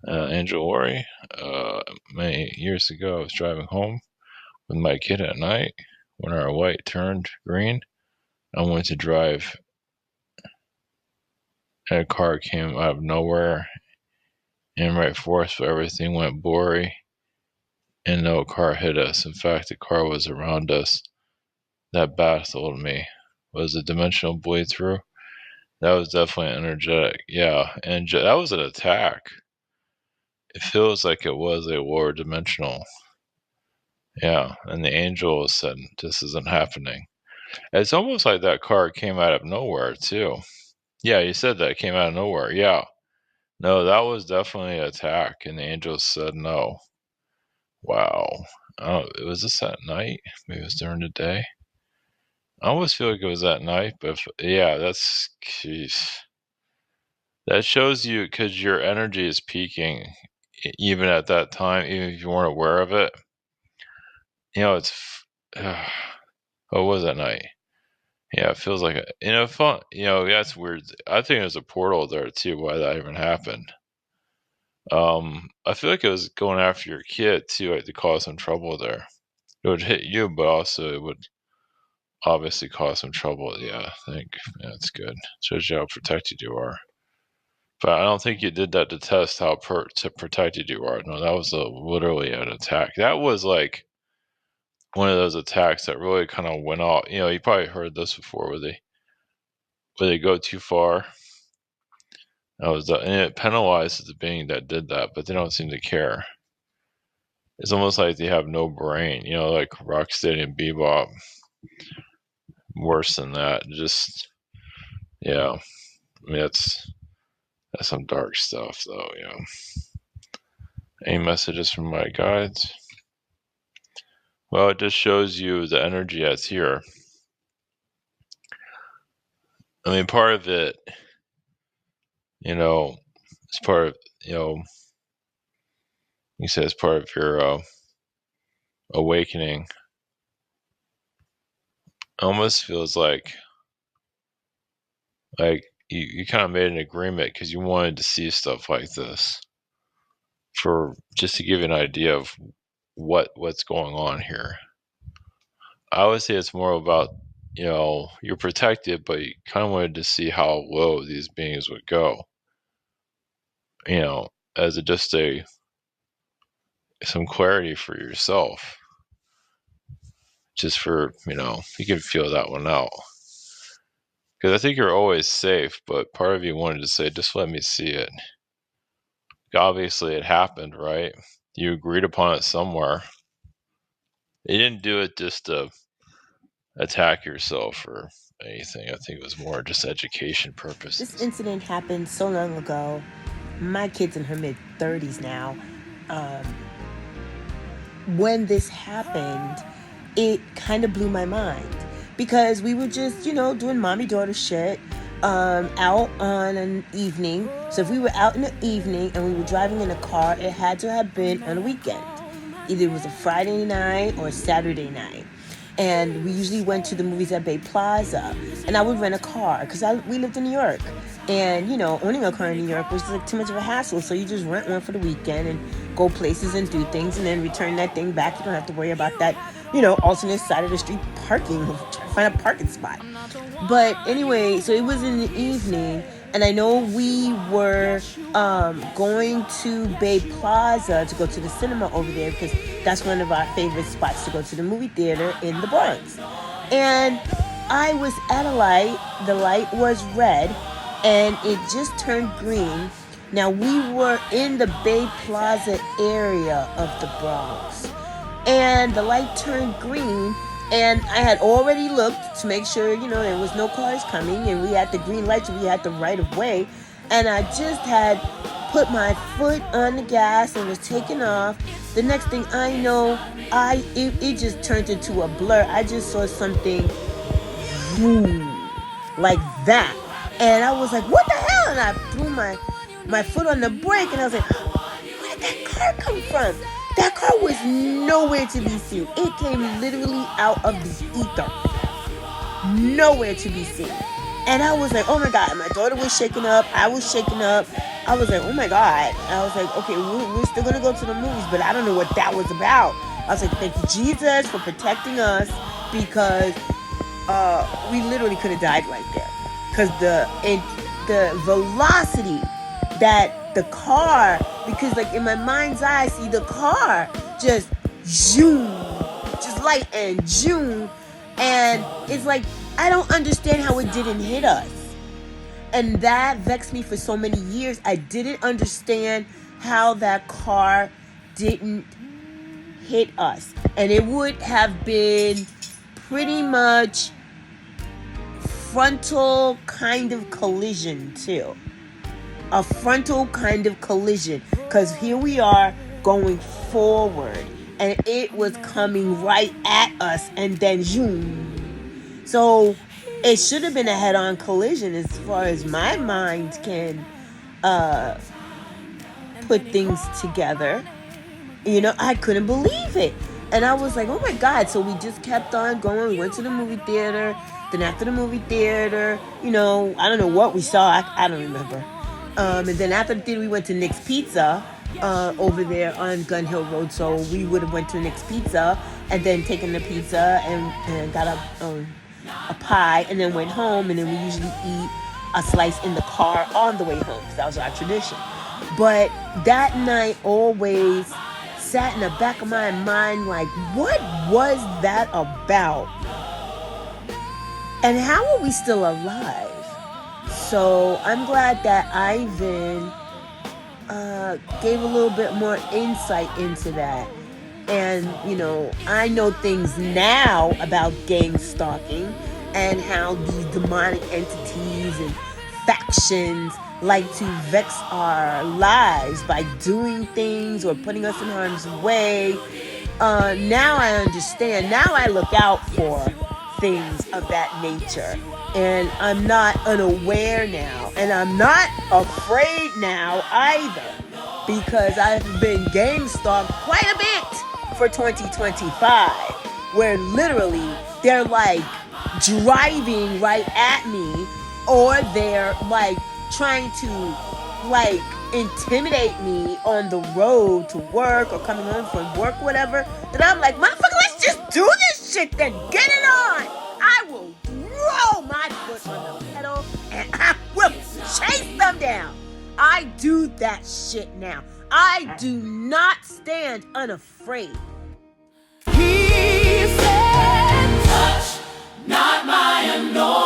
Angel Ori. Many years ago, I was driving home with my kid at night when our light turned green. I went to drive, and a car came out of nowhere and right for us, but everything went blurry, and no car hit us. In fact, the car was around us. That baffled me. Was a dimensional bleed through? That was definitely energetic. Yeah, and that was an attack. It feels like it was a lower dimensional. Yeah, and the angel said, "This isn't happening." It's almost like that car came out of nowhere too. Yeah, you said that it came out of nowhere. Yeah, no, that was definitely an attack, and the angel said no. Wow. Oh, was this at night? Maybe it was during the day. I always feel like it was at night, but yeah, that's jeez. That shows you because your energy is peaking even at that time, even if you weren't aware of it. It's oh, it was at night. Yeah, it feels like fun. That's weird. I think there's a portal there too. Why that even happened? I feel like it was going after your kid too, like to cause some trouble there. It would hit you, but also it would obviously cause some trouble. Yeah, I think that's good. Shows you how protected you are. But I don't think you did that to test how protected you are. No, that was literally an attack. That was like one of those attacks that really kind of went off. You probably heard this before, where they go too far. And it penalizes the being that did that, but they don't seem to care. It's almost like they have no brain. Like Rocksteady and Bebop. Worse than that. Just yeah. I mean, that's some dark stuff, though. Any messages from my guides? Well, it just shows you the energy that's here. I mean, part of it, it's part of, you said it's part of your awakening. It almost feels like you kind of made an agreement because you wanted to see stuff like this for just to give you an idea of what's going on here. I would say it's more about you're protected, but you kind of wanted to see how low these beings would go. As just some clarity for yourself, just for you can feel that one out. Because I think you're always safe, but part of you wanted to say, just let me see it. Obviously, it happened, right? You agreed upon it somewhere. You didn't do it just to attack yourself or anything. I think it was more just education purposes. This incident happened so long ago. My kid's in her mid-30s now. Um, when this happened, it kind of blew my mind because we were just, doing mommy daughter shit out on an evening. So if we were out in the evening and we were driving in a car, it had to have been on a weekend. Either it was a Friday night or a Saturday night. And we usually went to the movies at Bay Plaza. And I would rent a car because we lived in New York. And, owning a car in New York was like too much of a hassle. So you just rent one for the weekend and go places and do things and then return that thing back. You don't have to worry about that, alternate side of the street parking, trying to find a parking spot. But anyway, so it was in the evening. And I know we were going to Bay Plaza to go to the cinema over there because that's one of our favorite spots to go to the movie theater in the Bronx. And I was at a light. The light was red, and it just turned green. Now, we were in the Bay Plaza area of the Bronx, and the light turned green. And I had already looked to make sure, there was no cars coming and we had the green lights and we had the right of way. And I just had put my foot on the gas and was taking off. The next thing I know, it just turned into a blur. I just saw something boom, like that. And I was like, what the hell? And I threw my foot on the brake and I was like, where did that car come from? That car was nowhere to be seen. It came literally out of the ether. Nowhere to be seen. And I was like, oh my God. My daughter was shaking up. I was shaking up. I was like, oh my God. I was like, okay, we're still going to go to the movies, but I don't know what that was about. I was like, thank you, Jesus, for protecting us, because we literally could have died right there. Because the velocity that the car, because like in my mind's eye, I see the car just zoom, just light and zoom. And it's like, I don't understand how it didn't hit us. And that vexed me for so many years. I didn't understand how that car didn't hit us. And it would have been pretty much frontal kind of collision too. A frontal kind of collision. Because here we are going forward. And it was coming right at us. And then zoom. So it should have been a head-on collision as far as my mind can put things together. You know, I couldn't believe it. And I was like, oh my God. So we just kept on going. We went to the movie theater. Then after the movie theater, you know, I don't know what we saw. I don't remember. And then after the theater, we went to Nick's Pizza over there on Gun Hill Road. So we would have went to Nick's Pizza and then taken the pizza and got a pie and then went home. And then we usually eat a slice in the car on the way home, because that was our tradition. But that night always sat in the back of my mind like, what was that about? And how are we still alive? So I'm glad that Ivan gave a little bit more insight into that. And, you know, I know things now about gang stalking and how these demonic entities and factions like to vex our lives by doing things or putting us in harm's way. Now I understand. Now I look out for things of that nature. And I'm not unaware now. And I'm not afraid now either. Because I've been gang stalked quite a bit for 2025. Where literally they're like driving right at me, or they're like trying to like intimidate me on the road to work or coming home from work, whatever. And I'm like, motherfucker, let's just do this shit then. Get it on. I will roll my foot on the pedal and I will chase them down. I do that shit now. I do not stand unafraid. He said, touch not my anointing.